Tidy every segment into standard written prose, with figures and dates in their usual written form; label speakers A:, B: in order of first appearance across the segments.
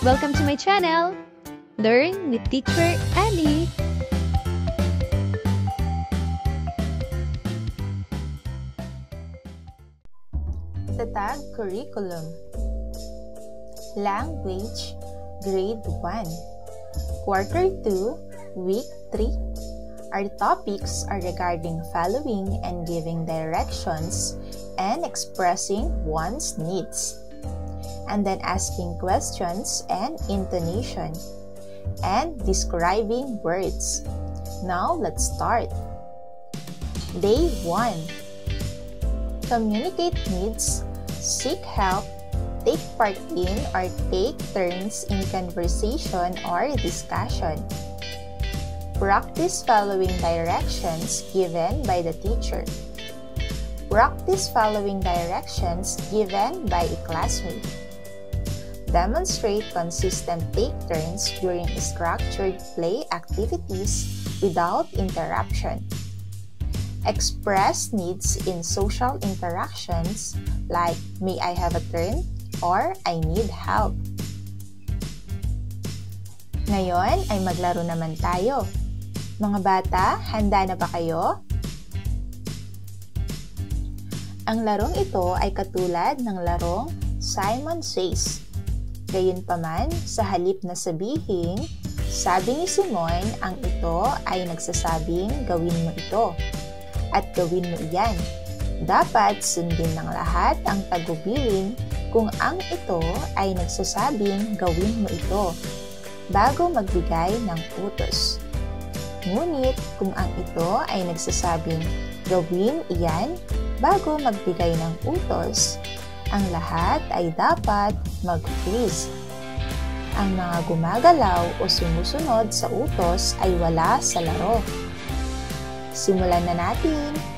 A: Welcome to my channel! Learn with Teacher Annie!
B: Tatag Curriculum Language Grade 1 Quarter 2 Week 3 Our topics are regarding following and giving directions and expressing one's needs, and then asking questions and intonation, and describing words. Now, let's start. Day 1. Communicate needs, seek help, take part in or take turns in conversation or discussion. Practice following directions given by the teacher. Practice following directions given by a classmate. Demonstrate consistent take turns during structured play activities without interruption. Express needs in social interactions like, may I have a turn? Or I need help. Ngayon ay maglaro naman tayo. Mga bata, handa na ba kayo? Ang larong ito ay katulad ng larong Simon Says. Gayunpaman, sa halip na sabihin, sabi ni Simon, ang ito ay nagsasabing gawin mo ito at gawin mo iyan. Dapat sundin ng lahat ang tagubilin kung ang ito ay nagsasabing gawin mo ito bago magbigay ng utos. Ngunit kung ang ito ay nagsasabing gawin iyan bago magbigay ng utos, ang lahat ay dapat mag-freeze. Ang mga gumagalaw o sumusunod sa utos ay wala sa laro. Simulan na natin!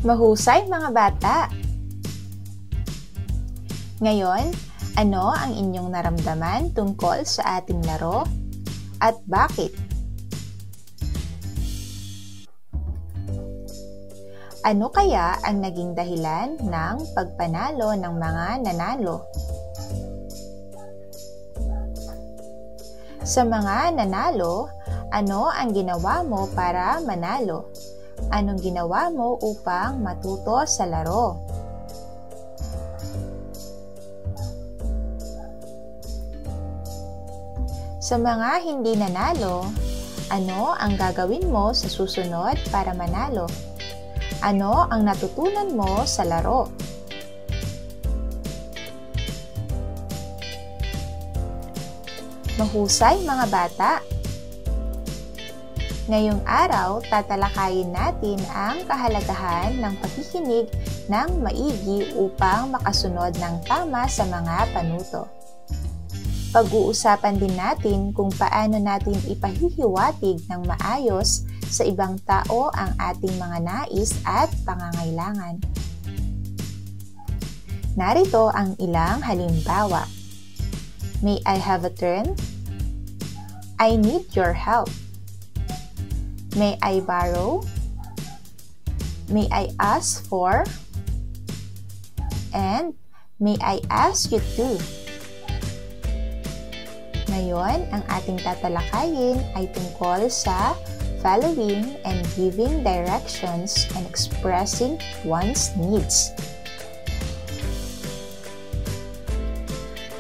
B: Mahusay mga bata! Ngayon, ano ang inyong naramdaman tungkol sa ating laro? At bakit? Ano kaya ang naging dahilan ng pagpanalo ng mga nanalo? Sa mga nanalo, ano ang ginawa mo para manalo? Anong ginawa mo upang matuto sa laro? Sa mga hindi nanalo, ano ang gagawin mo sa susunod para manalo? Ano ang natutunan mo sa laro? Mahusay mga bata! Ngayong araw, tatalakayin natin ang kahalagahan ng pakikinig ng maigi upang makasunod ng tama sa mga panuto. Pag-uusapan din natin kung paano natin ipahihiwatig ng maayos sa ibang tao ang ating mga nais at pangangailangan. Narito ang ilang halimbawa. May I have a turn? I need your help. May I borrow? May I ask for? And may I ask you to? Ngayon, ang ating tatalakayin ay tungkol sa following and giving directions and expressing one's needs.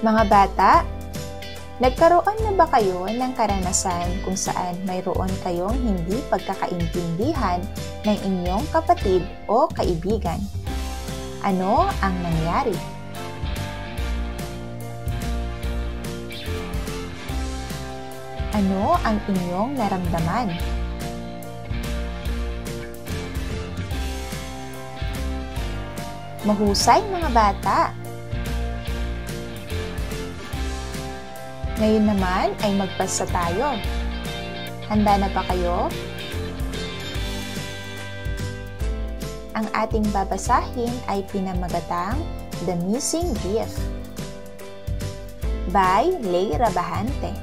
B: Mga bata, nagkaroon na ba kayo ng karanasan kung saan mayroon kayong hindi pagkakaintindihan ng inyong kapatid o kaibigan? Ano ang nangyari? Ano ang inyong naramdaman? Mahusay mga bata! Ngayon naman ay magbasa tayo. Handa na ba kayo? Ang ating babasahin ay pinamagatang The Missing Gift by Lay Rabahante.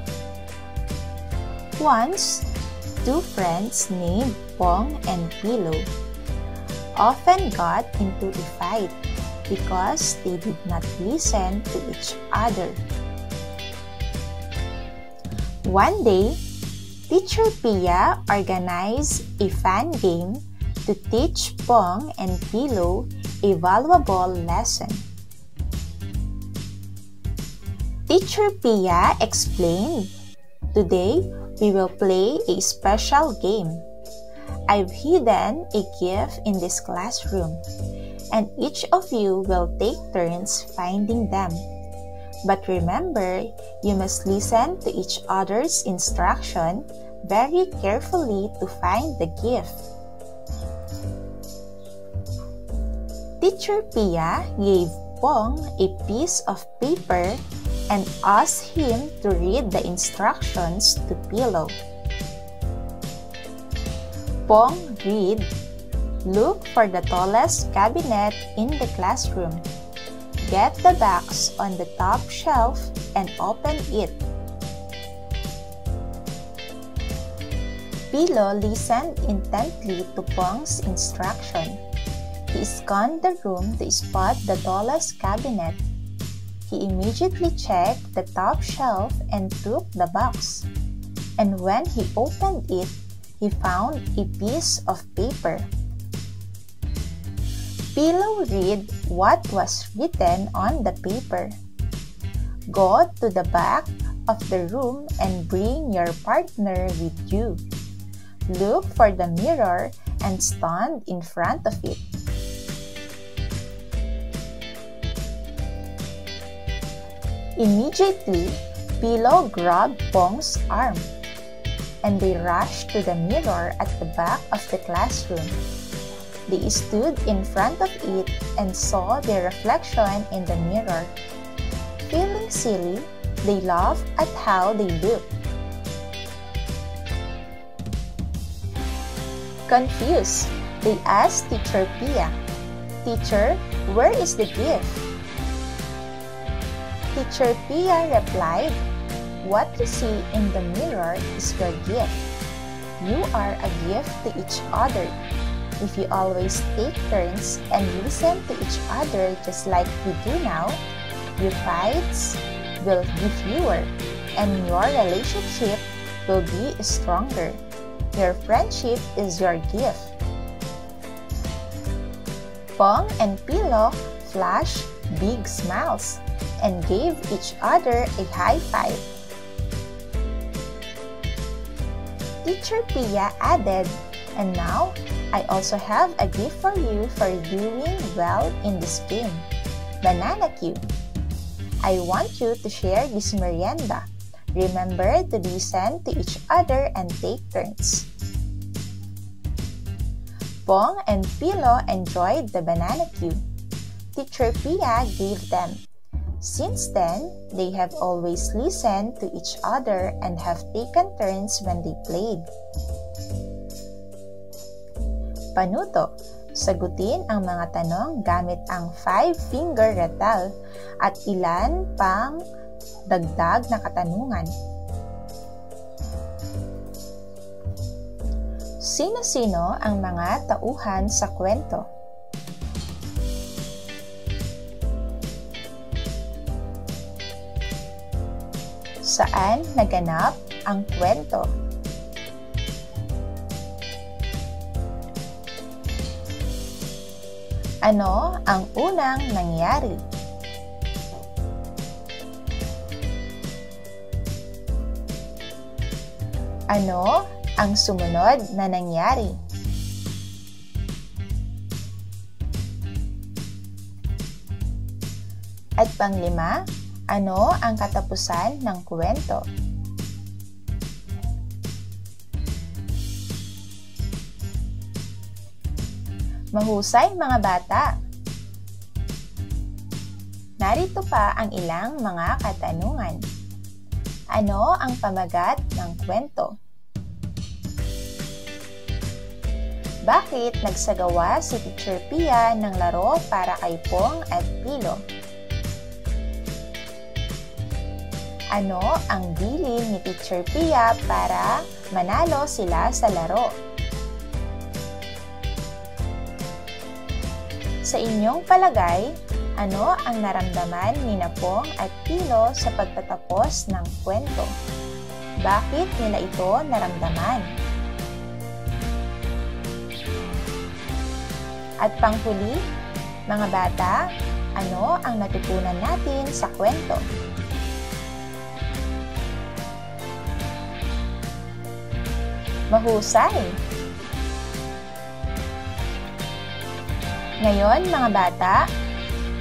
B: Once, two friends named Pong and Pilo often got into a fight because they did not listen to each other. One day, Teacher Pia organized a fun game to teach Pong and Pilo a valuable lesson. Teacher Pia explained, "Today, we will play a special game. I've hidden a gift in this classroom, and each of you will take turns finding them. But remember, you must listen to each other's instruction very carefully to find the gift." Teacher Pia gave Pong a piece of paper and asked him to read the instructions to Pilo. Pong read, "Look for the tallest cabinet in the classroom. Get the box on the top shelf and open it." Pilo listened intently to Pong's instruction. He scanned the room to spot the tallest cabinet. He immediately checked the top shelf and took the box. And when he opened it, he found a piece of paper. Pilo read what was written on the paper. "Go to the back of the room and bring your partner with you. Look for the mirror and stand in front of it." Immediately, Pilo grabbed Pong's arm, and they rushed to the mirror at the back of the classroom. They stood in front of it and saw their reflection in the mirror. Feeling silly, they laughed at how they looked. Confused, they asked Teacher Pia, "Teacher, where is the gift?" Teacher Pia replied, "What you see in the mirror is your gift. You are a gift to each other. If you always take turns and listen to each other just like we do now, your fights will be fewer and your relationship will be stronger. Your friendship is your gift." Pong and Pilo flashed big smiles and gave each other a high five. Teacher Pia added, "And now, I also have a gift for you for doing well in this game. Banana Cue. I want you to share this merienda. Remember to listen to each other and take turns." Pong and Pilo enjoyed the banana cue. Teacher Pia gave them. Since then, they have always listened to each other and have taken turns when they played. Panuto. Sagutin ang mga tanong gamit ang 5-finger rattle at ilan pang dagdag na katanungan. Sino-sino ang mga tauhan sa kwento? Saan naganap ang kwento? Ano ang unang nangyari? Ano ang sumunod na nangyari? At panglima, ano ang katapusan ng kwento? Mahusay mga bata! Narito pa ang ilang mga katanungan. Ano ang pamagat ng kwento? Bakit nagsagawa si Teacher Pia ng laro para kay Pong at Pilo? Ano ang bilin ni Teacher Pia para manalo sila sa laro? Sa inyong palagay, ano ang naramdaman ni Pong at Pilo sa pagtatapos ng kwento? Bakit nila ito naramdaman? At panghuli, mga bata, ano ang natutunan natin sa kwento? Mahusay! Ngayon, mga bata,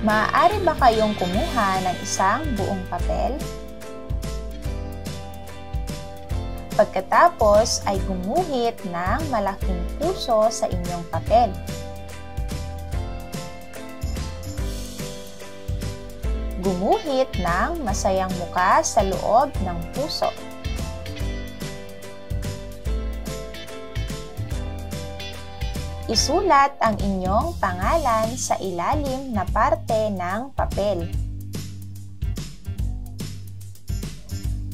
B: maaari ba kayong kumuha ng isang buong papel? Pagkatapos ay gumuhit ng malaking puso sa inyong papel. Gumuhit ng masayang muka sa loob ng puso. Isulat ang inyong pangalan sa ilalim na parte ng papel.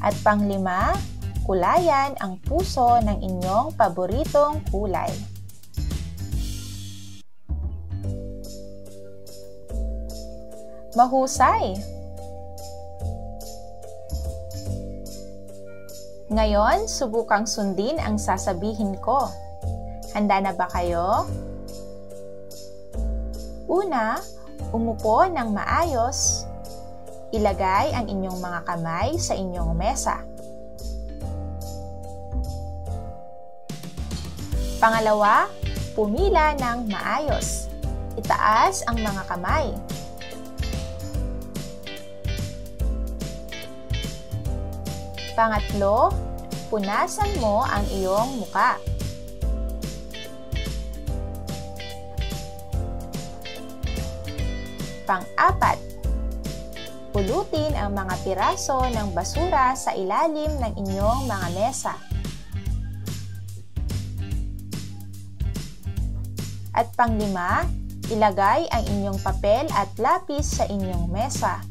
B: At panglima, kulayan ang puso ng inyong paboritong kulay. Mahusay! Ngayon, subukang sundin ang sasabihin ko. Handa na ba kayo? Una, umupo ng maayos. Ilagay ang inyong mga kamay sa inyong mesa. Pangalawa, pumila ng maayos. Itaas ang mga kamay. Pangatlo, punasan mo ang iyong muka. Pang-apat, pulutin ang mga piraso ng basura sa ilalim ng inyong mga mesa. At panglima, ilagay ang inyong papel at lapis sa inyong mesa.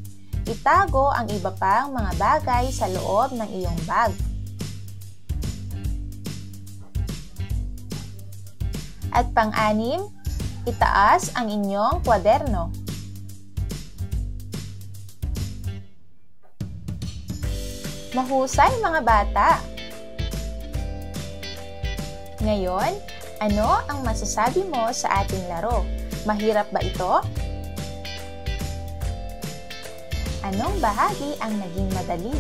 B: Itago ang iba pang mga bagay sa loob ng iyong bag. At pang-anim, itaas ang inyong kwaderno. Mahusay mga bata! Ngayon, ano ang masasabi mo sa ating laro? Mahirap ba ito? Anong bahagi ang naging madali?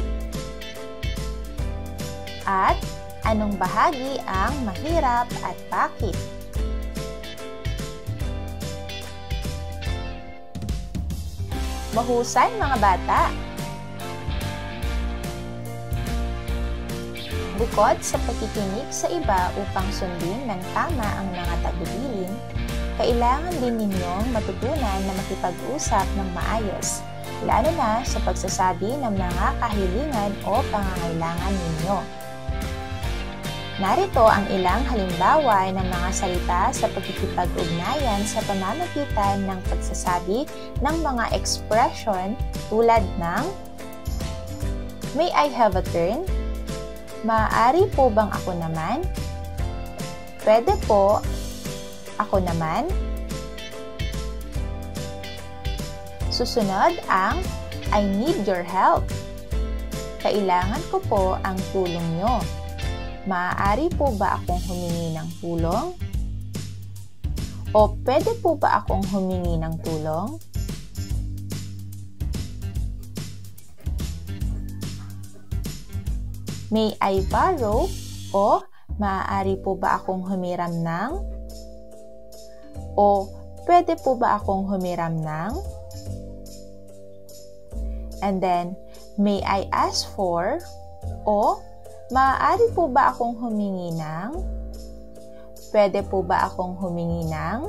B: At anong bahagi ang mahirap at bakit? Mahusay mga bata! Bukod sa pakikinig sa iba upang sundin ng tama ang mga tagubilin, kailangan din ninyong matutunan na makipag-usap ng maayos, lalo na sa pagsasabi ng mga kahilingan o pangangailangan ninyo. Narito ang ilang halimbawa ng mga salita sa pagkikipag-ugnayan sa pamamagitan ng pagsasabi ng mga expression tulad ng May I have a turn? Maaari po bang ako naman? Pwede po ako naman? Susunod ang I need your help. Kailangan ko po ang tulong nyo. Maaari po ba akong humingi ng tulong? O pwede po ba akong humingi ng tulong? May I borrow? O maaari po ba akong humiram ng? O pwede po ba akong humiram ng? And then, may I ask for? O maaari po ba akong humingi ng? Pwede po ba akong humingi ng?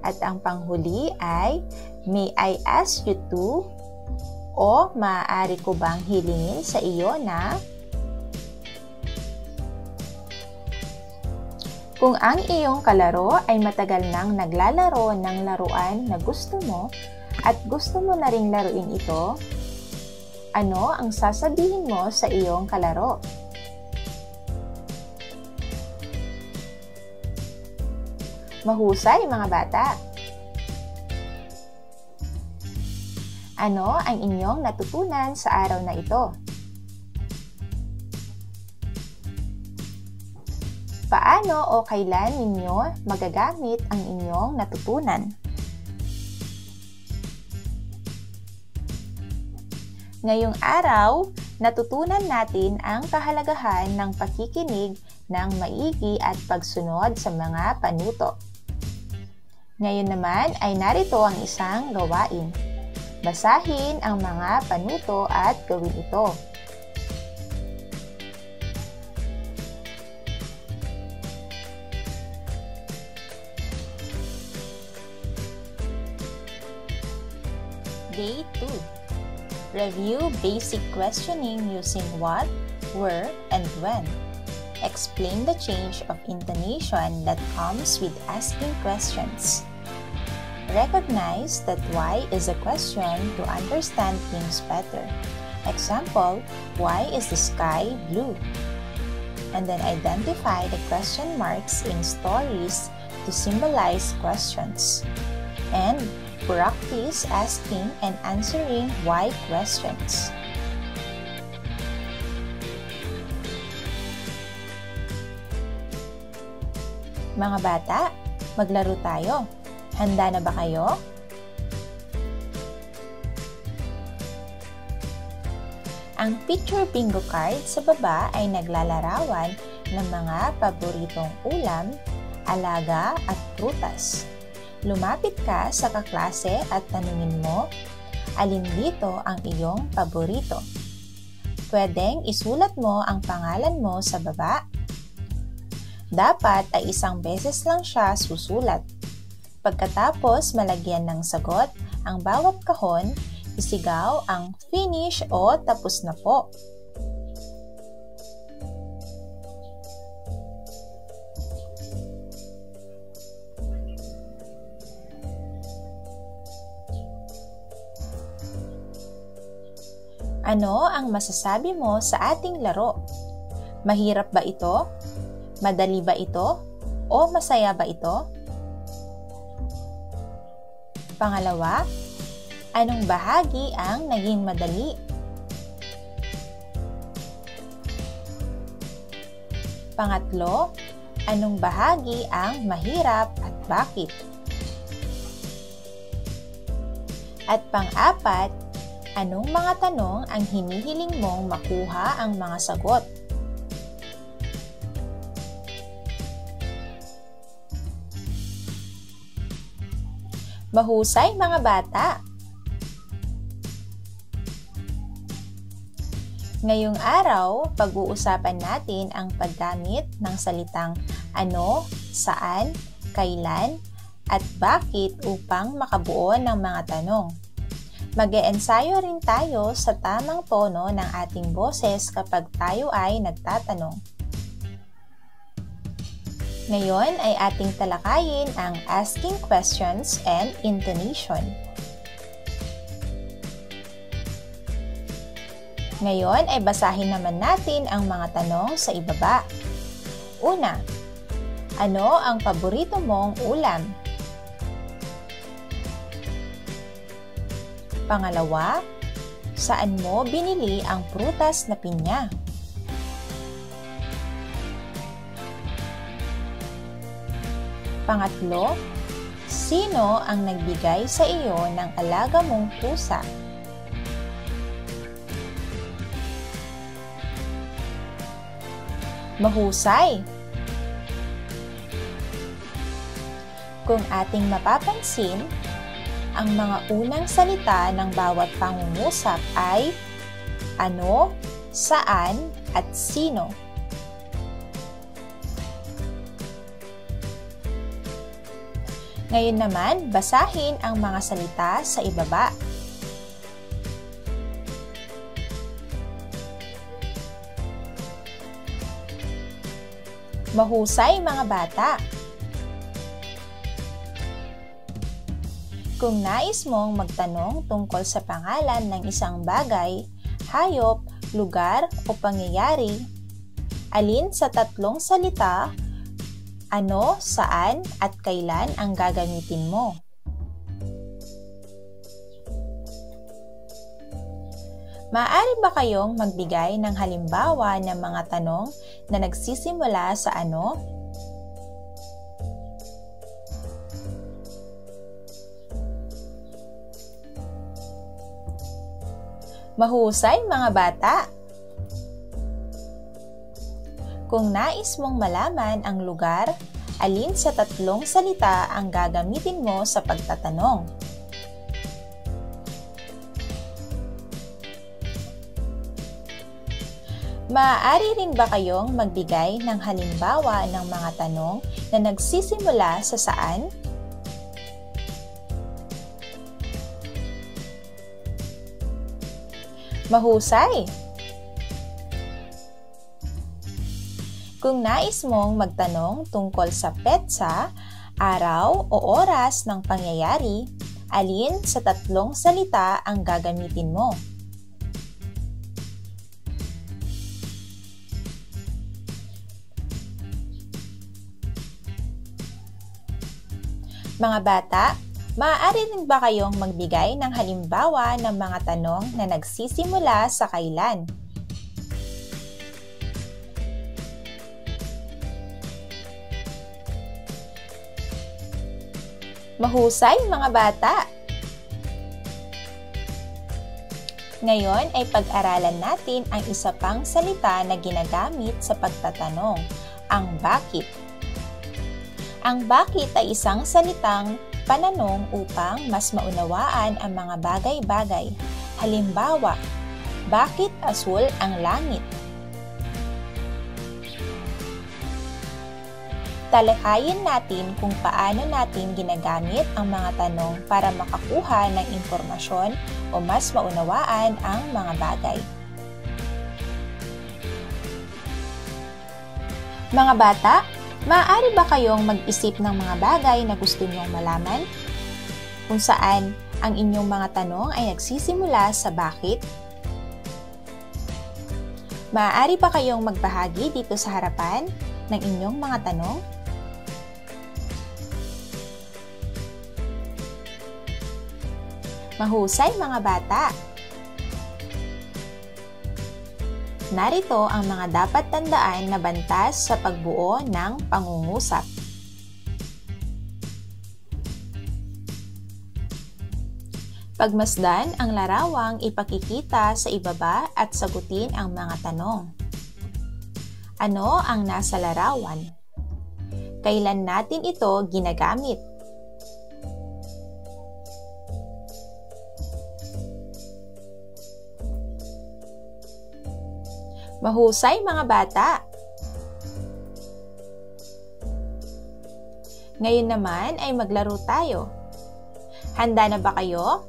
B: At ang panghuli ay, may I ask you to? O maaari ko bang hilingin sa iyo na? Kung ang iyong kalaro ay matagal nang naglalaro ng laruan na gusto mo at gusto mo na ring laruin ito, ano ang sasabihin mo sa iyong kalaro? Mahusay mga bata! Ano ang inyong natutunan sa araw na ito? Paano o kailan ninyo magagamit ang inyong natutunan? Ngayong araw, natutunan natin ang kahalagahan ng pakikinig ng maigi at pagsunod sa mga panuto. Ngayon naman ay narito ang isang gawain. Basahin ang mga panuto at gawin ito. Day 2. Review basic questioning using what, where, and when. Explain the change of intonation that comes with asking questions. Recognize that why is a question to understand things better. Example, why is the sky blue? And then identify the question marks in stories to symbolize questions. And practice asking and answering why questions. Mga bata, maglaro tayo. Handa na ba kayo? Ang picture bingo card sa baba ay naglalarawan ng mga paboritong ulam, alaga at prutas. Lumapit ka sa kaklase at tanungin mo, alin dito ang iyong paborito? Pwedeng isulat mo ang pangalan mo sa baba. Dapat ay isang beses lang siya susulat. Pagkatapos malagyan ng sagot ang bawat kahon, isigaw ang finish o tapos na po. Ano ang masasabi mo sa ating laro? Mahirap ba ito? Madali ba ito? O masaya ba ito? Pangalawa, anong bahagi ang naging madali? Pangatlo, anong bahagi ang mahirap at bakit? At pang-apat, anong mga tanong ang hinihiling mong makuha ang mga sagot? Mahusay mga bata! Ngayong araw, pag-uusapan natin ang paggamit ng salitang ano, saan, kailan, at bakit upang makabuo ng mga tanong. Mag-e-ensayo rin tayo sa tamang tono ng ating boses kapag tayo ay nagtatanong. Ngayon ay ating talakayin ang asking questions and intonation. Ngayon ay basahin naman natin ang mga tanong sa ibaba. Una, ano ang paborito mong ulam? Pangalawa, saan mo binili ang prutas na pinya? Pangatlo, sino ang nagbigay sa iyo ng alaga mong pusa? Mahusay! Kung ating mapapansin, ang mga unang salita ng bawat pangungusap ay ano, saan, at sino. Ngayon naman, basahin ang mga salita sa ibaba. Mahusay mga bata! Kung nais mong magtanong tungkol sa pangalan ng isang bagay, hayop, lugar o pangyayari, alin sa tatlong salita, ano, saan at kailan ang gagamitin mo? Maaari ba kayong magbigay ng halimbawa ng mga tanong na nagsisimula sa ano? Mahusay mga bata! Kung nais mong malaman ang lugar, alin sa tatlong salita ang gagamitin mo sa pagtatanong? Maaari rin ba kayong magbigay ng halimbawa ng mga tanong na nagsisimula sa saan? Mahusay! Kung nais mong magtanong tungkol sa petsa, araw o oras ng pangyayari, alin sa tatlong salita ang gagamitin mo? Mga bata, maaari rin ba kayong magbigay ng halimbawa ng mga tanong na nagsisimula sa kailan? Mahusay mga bata! Ngayon ay pag-aralan natin ang isa pang salita na ginagamit sa pagtatanong, ang bakit. Ang bakit ay isang salitang pananong upang mas maunawaan ang mga bagay-bagay. Halimbawa, bakit asul ang langit? Talakayin natin kung paano natin ginagamit ang mga tanong para makakuha ng impormasyon o mas maunawaan ang mga bagay. Mga bata, maaari ba kayong mag-isip ng mga bagay na gusto niyong malaman? Kung saan ang inyong mga tanong ay nagsisimula sa bakit? Maaari ba kayong magbahagi dito sa harapan ng inyong mga tanong? Mahusay mga bata! Narito ang mga dapat tandaan na bantas sa pagbuo ng pangungusap. Pagmasdan ang larawang ipakikita sa ibaba at sagutin ang mga tanong. Ano ang nasa larawan? Kailan natin ito ginagamit? Mahusay mga bata! Ngayon naman ay maglaro tayo. Handa na ba kayo?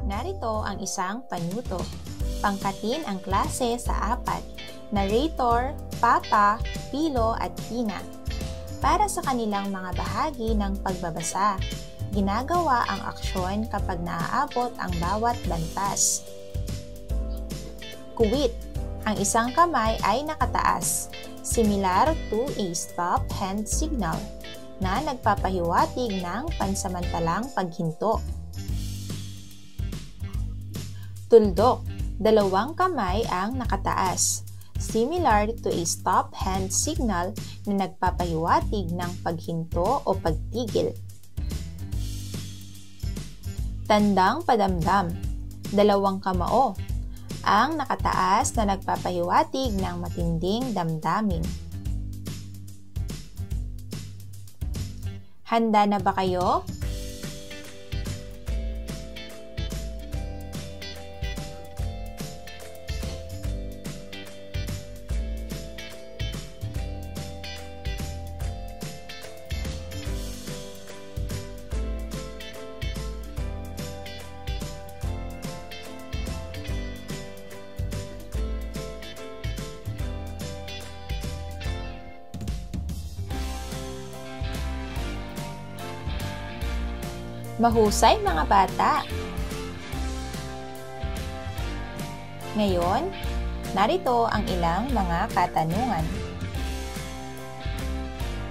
B: Narito ang isang panyuto. Pangkatin ang klase sa 4. Narrator, Papa, Pilo at Tina. Para sa kanilang mga bahagi ng pagbabasa, ginagawa ang aksyon kapag naaabot ang bawat bantas. Kuwit. Ang isang kamay ay nakataas, similar to a stop hand signal na nagpapahiwatig ng pansamantalang paghinto. Tuldok. 2 kamay ang nakataas, similar to a stop hand signal na nagpapahiwatig ng paghinto o pagtigil. Tandang padamdam. 2 kamao ang nakataas na nagpapahiwatig ng matinding damdamin. Handa na ba kayo? Mahusay mga bata! Ngayon, narito ang ilang mga katanungan.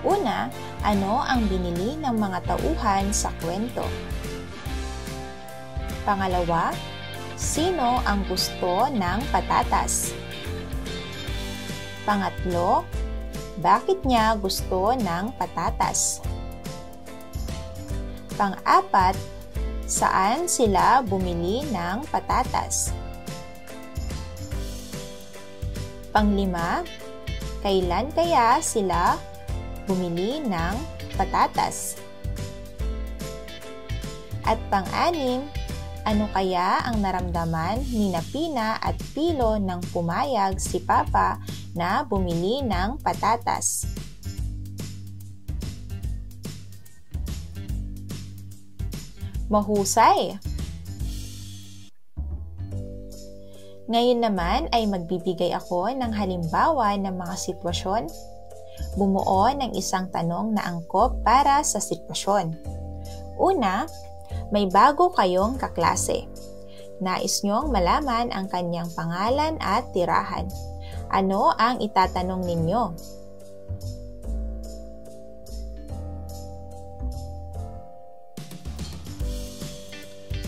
B: Una, ano ang binili ng mga tauhan sa kwento? Pangalawa, sino ang gusto ng patatas? Pangatlo, bakit niya gusto ng patatas? Pang-apat, saan sila bumili ng patatas? Pang-lima, kailan kaya sila bumili ng patatas? At pang-anim, ano kaya ang naramdaman ni Pina at Pilo nang pumayag si Papa na bumili ng patatas? Mahusay! Ngayon naman ay magbibigay ako ng halimbawa ng mga sitwasyon. Bumuo ng isang tanong na angkop para sa sitwasyon. Una, may bago kayong kaklase. Nais niyong malaman ang kanyang pangalan at tirahan. Ano ang itatanong ninyo?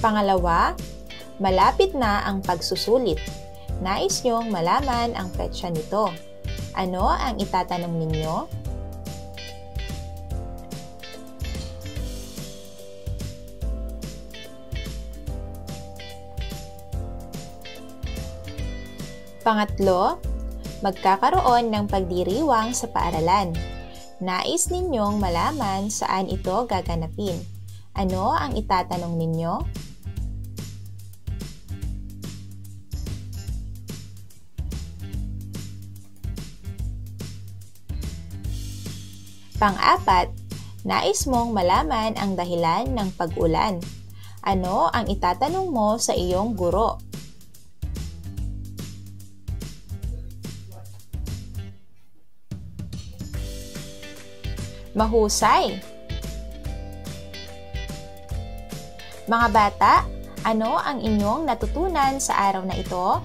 B: Pangalawa, malapit na ang pagsusulit. Nais niyong malaman ang petsa nito. Ano ang itatanong ninyo? Pangatlo, magkakaroon ng pagdiriwang sa paaralan. Nais ninyong malaman saan ito gaganapin. Ano ang itatanong ninyo? Pang-apat, nais mong malaman ang dahilan ng pag-ulan. Ano ang itatanong mo sa iyong guro? Mahusay! Mga bata, ano ang inyong natutunan sa araw na ito?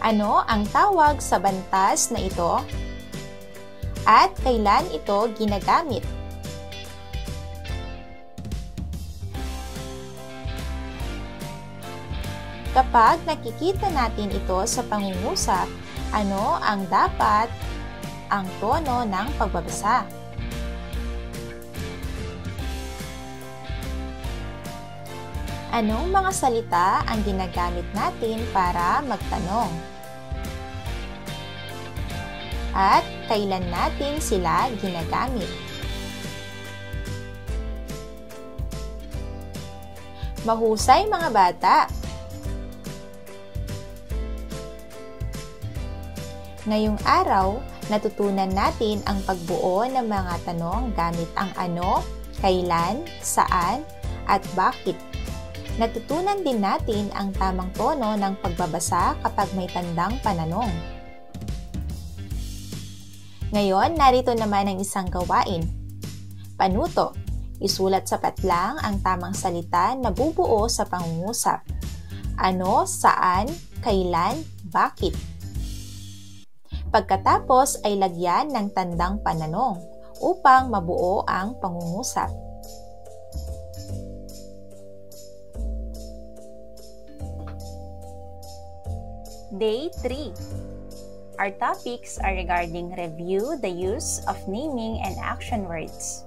B: Ano ang tawag sa bantas na ito? At kailan ito ginagamit? Kapag nakikita natin ito sa pangungusap, ano ang dapat ang tono ng pagbabasa? Anong mga salita ang ginagamit natin para magtanong? At kailan natin sila ginagamit? Mahusay mga bata! Ngayong araw, natutunan natin ang pagbuo ng mga tanong gamit ang ano, kailan, saan, at bakit. Natutunan din natin ang tamang tono ng pagbabasa kapag may tandang pananong. Ngayon, narito naman ang isang gawain. Panuto. Isulat sa patlang ang tamang salita na bubuo sa pangungusap. Ano, saan, kailan, bakit. Pagkatapos ay lagyan ng tandang pananong upang mabuo ang pangungusap. Day 3. Our topics are regarding review the use of naming and action words.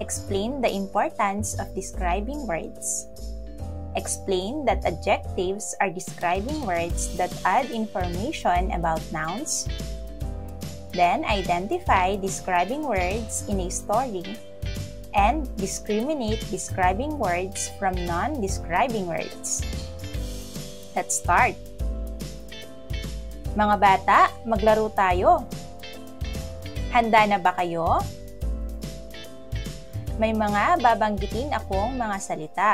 B: Explain the importance of describing words. Explain that adjectives are describing words that add information about nouns. Then identify describing words in a story and discriminate describing words from non-describing words. Let's start! Mga bata, maglaro tayo. Handa na ba kayo? May mga babanggitin akong mga salita.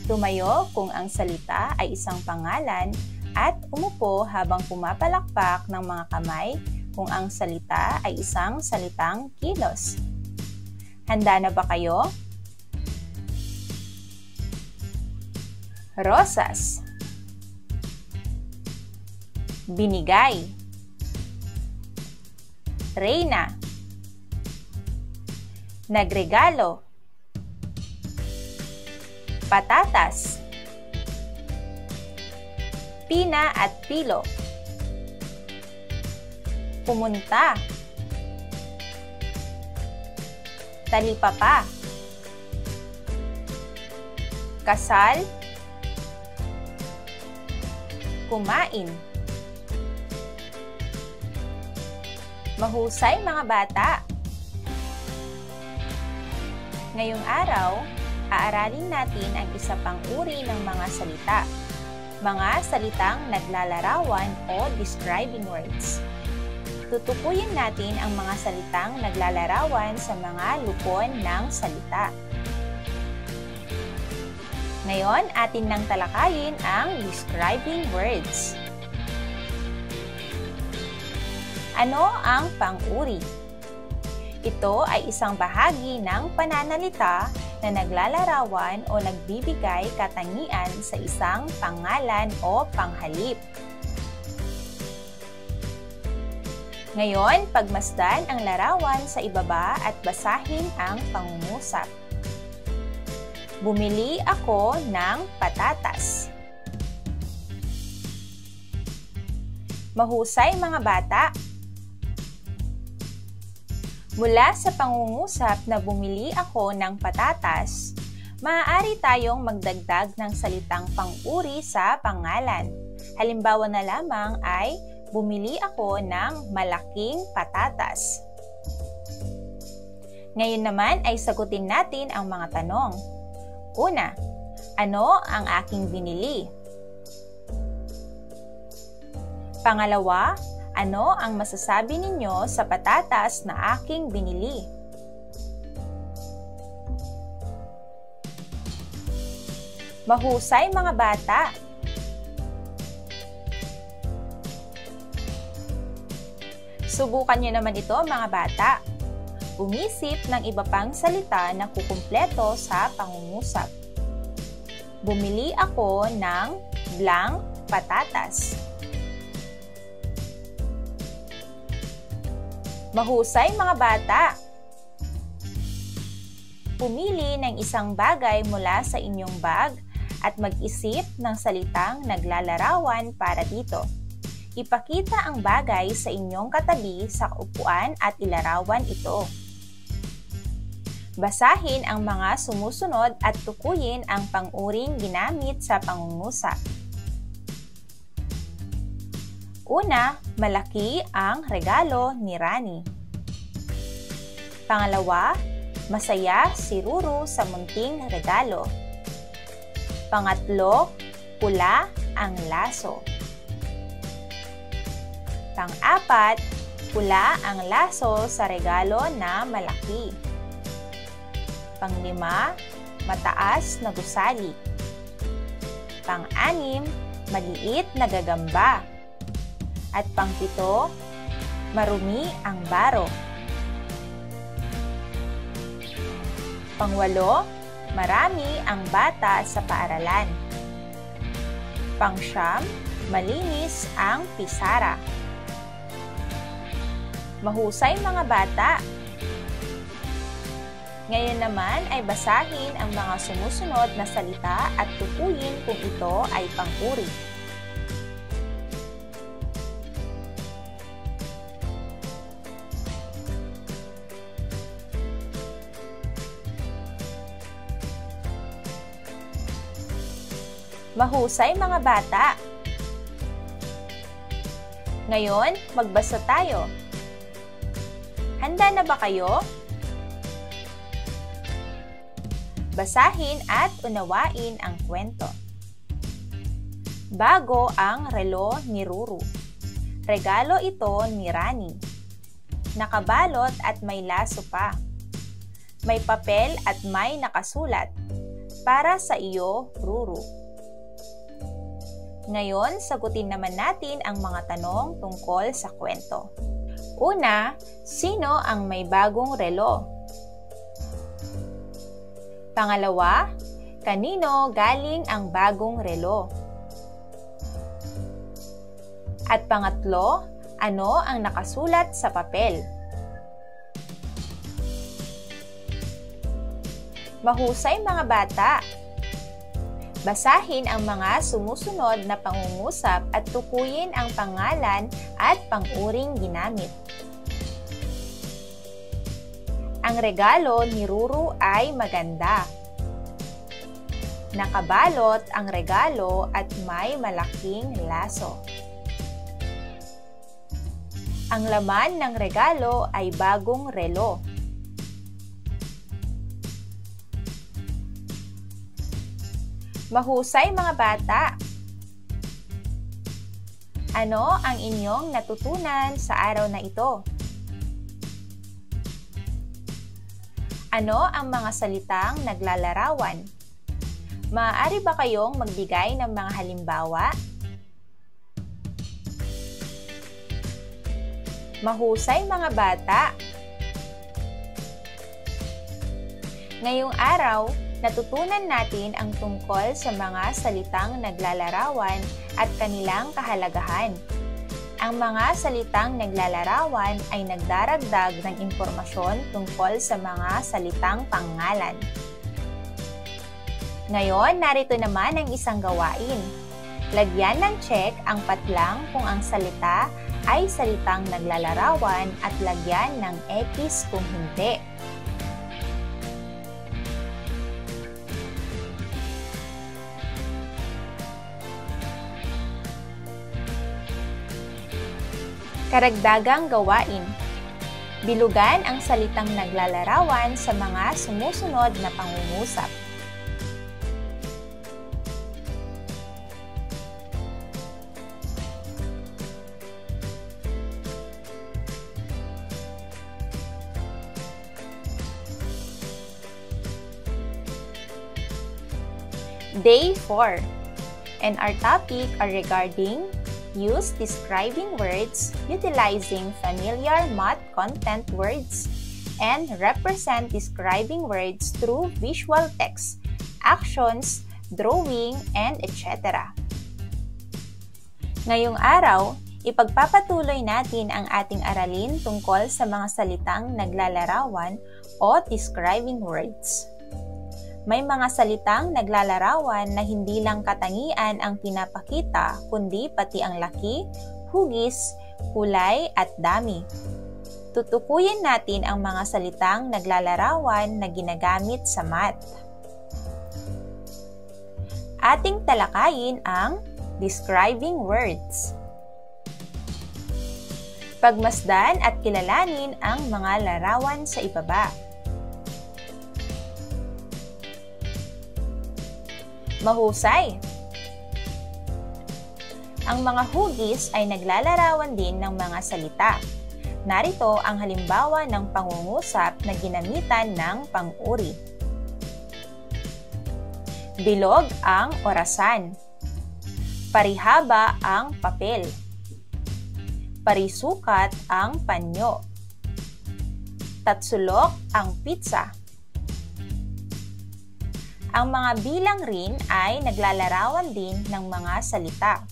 B: Tumayo kung ang salita ay isang pangalan at umupo habang pumapalakpak ng mga kamay kung ang salita ay isang salitang kilos. Handa na ba kayo? Rosas. Binigay. Reyna. Nagregalo. Patatas. Pina at pilo. Pumunta. Talipapa. Kasal. Kumain. Mahusay mga bata! Ngayong araw, aaralin natin ang isa pang uri ng mga salita. Mga salitang naglalarawan o describing words. Tutukuyin natin ang mga salitang naglalarawan sa mga lupon ng salita. Ngayon, atin nang talakayin ang describing words. Ano ang pang-uri? Ito ay isang bahagi ng pananalita na naglalarawan o nagbibigay katangian sa isang pangalan o panghalip. Ngayon, pagmasdan ang larawan sa ibaba at basahin ang pangungusap. Bumili ako ng patatas. Mahusay mga bata! Mula sa pangungusap na bumili ako ng patatas, maaari tayong magdagdag ng salitang pang-uri sa pangalan. Halimbawa na lamang ay, bumili ako ng malaking patatas. Ngayon naman ay sagutin natin ang mga tanong. Una, ano ang aking binili? Pangalawa, ano ang masasabi ninyo sa patatas na aking binili? Mahusay mga bata! Subukan niyo naman ito mga bata. Umisip ng iba pang salita na kukumpleto sa pangungusap. Bumili ako ng blank patatas. Mahusay mga bata! Pumili ng isang bagay mula sa inyong bag at mag-isip ng salitang naglalarawan para dito. Ipakita ang bagay sa inyong katabi sa upuan at ilarawan ito. Basahin ang mga sumusunod at tukuyin ang pang-uring ginamit sa pangungusap. Una, malaki ang regalo ni Rani. Pangalawa, masaya si Ruru sa munting regalo. Pangatlo, pula ang laso. Pang-apat, pula ang laso sa regalo na malaki. Pang-lima, mataas na gusali. Pang-anim, maliit na gagamba. At pang-pito, marumi ang baro. Pang-walo, marami ang bata sa paaralan. Pang-siyam, malinis ang pisara. Mahusay mga bata! Ngayon naman ay basahin ang mga sumusunod na salita at tukuyin kung ito ay pang-uri. Mahusay mga bata! Ngayon, magbasa tayo. Handa na ba kayo? Basahin at unawain ang kwento. Bago ang relo ni Ruru. Regalo ito ni Rani. Nakabalot at may laso pa. May papel at may nakasulat. Para sa iyo, Ruru. Ngayon, sagutin naman natin ang mga tanong tungkol sa kwento. Una, sino ang may bagong relo? Pangalawa, kanino galing ang bagong relo? At pangatlo, ano ang nakasulat sa papel? Mahusay mga bata! Basahin ang mga sumusunod na pangungusap at tukuyin ang pangalan at pang-uring ginamit. Ang regalo ni Ruru ay maganda. Nakabalot ang regalo at may malaking laso. Ang laman ng regalo ay bagong relo. Mahusay mga bata! Ano ang inyong natutunan sa araw na ito? Ano ang mga salitang naglalarawan? Maaari ba kayong magbigay ng mga halimbawa? Mahusay mga bata! Ngayong araw, natutunan natin ang tungkol sa mga salitang naglalarawan at kanilang kahalagahan. Ang mga salitang naglalarawan ay nagdaragdag ng impormasyon tungkol sa mga salitang pangalan. Ngayon, narito naman ang isang gawain. Lagyan ng check ang patlang kung ang salita ay salitang naglalarawan at lagyan ng X kung hindi. Karagdagang gawain. Bilugan ang salitang naglalarawan sa mga sumusunod na pangungusap. Day 4. And our topic are regarding use describing words utilizing familiar math content words and represent describing words through visual text, actions, drawing, and etc. Ngayong araw, ipagpapatuloy natin ang ating aralin tungkol sa mga salitang naglalarawan o describing words. May mga salitang naglalarawan na hindi lang katangian ang pinapakita, kundi pati ang laki, hugis, kulay at dami. Tutukuyin natin ang mga salitang naglalarawan na ginagamit sa math. Ating talakayin ang describing words. Pagmasdan at kilalanin ang mga larawan sa ibaba. Mahusay! Ang mga hugis ay naglalarawan din ng mga salita. Narito ang halimbawa ng pangungusap na ginamitan ng pang-uri. Bilog ang orasan. Parihaba ang papel. Parisukat ang panyo. Tatsulok ang pizza. Ang mga bilang rin ay naglalarawan din ng mga salita.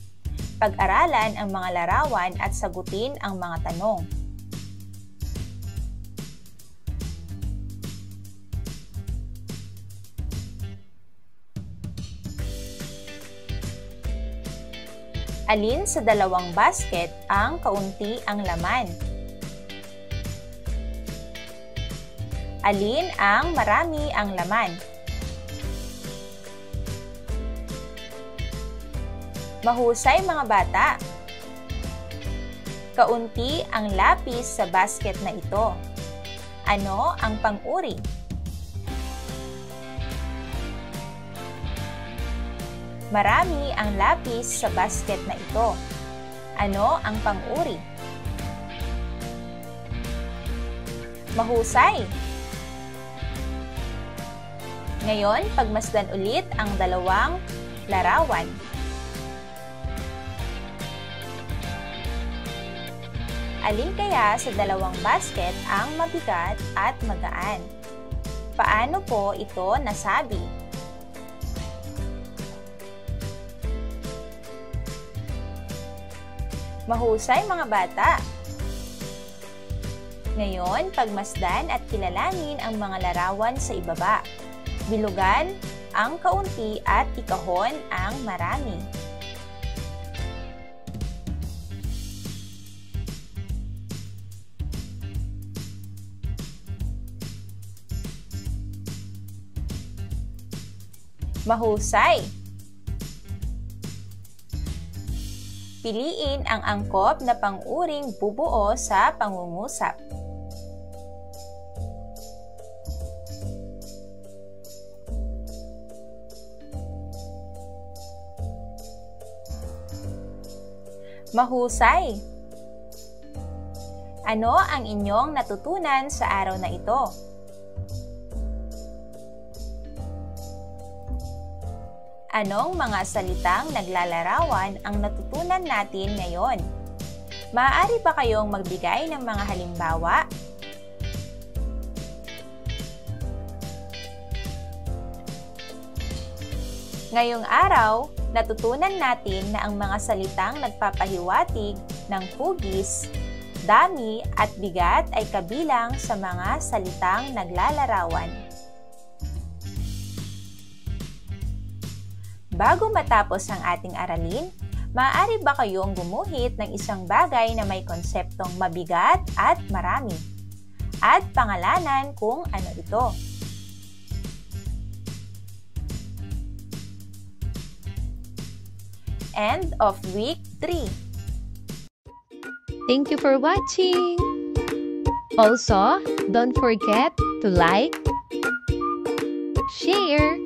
B: Pag-aralan ang mga larawan at sagutin ang mga tanong. Alin sa dalawang basket ang kaunti ang laman? Alin ang marami ang laman? Mahusay mga bata! Kaunti ang lapis sa basket na ito. Ano ang pang-uri? Marami ang lapis sa basket na ito. Ano ang pang-uri? Mahusay! Ngayon, pagmasdan ulit ang dalawang larawan. Alin kaya sa dalawang basket ang mabigat at magaan? Paano po ito nasabi? Mahusay mga bata! Ngayon, pagmasdan at kilalanin ang mga larawan sa ibaba. Bilugan ang kaunti at ikahon ang marami. Mahusay! Piliin ang angkop na pang-uring bubuo sa pangungusap. Mahusay! Ano ang inyong natutunan sa araw na ito? Anong mga salitang naglalarawan ang natutunan natin ngayon? Maaari ba kayong magbigay ng mga halimbawa? Ngayong araw, natutunan natin na ang mga salitang nagpapahiwatig ng hugis, dami at bigat ay kabilang sa mga salitang naglalarawan. Bago matapos ang ating aralin, maaari ba kayong gumuhit ng isang bagay na may konseptong mabigat at marami? At pangalanan kung ano ito. End of Week 3.
A: Thank you for watching! Also, don't forget to like, share,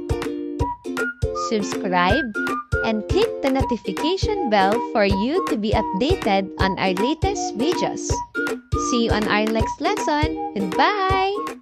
A: subscribe, and click the notification bell for you to be updated on our latest videos. See you on our next lesson. Goodbye!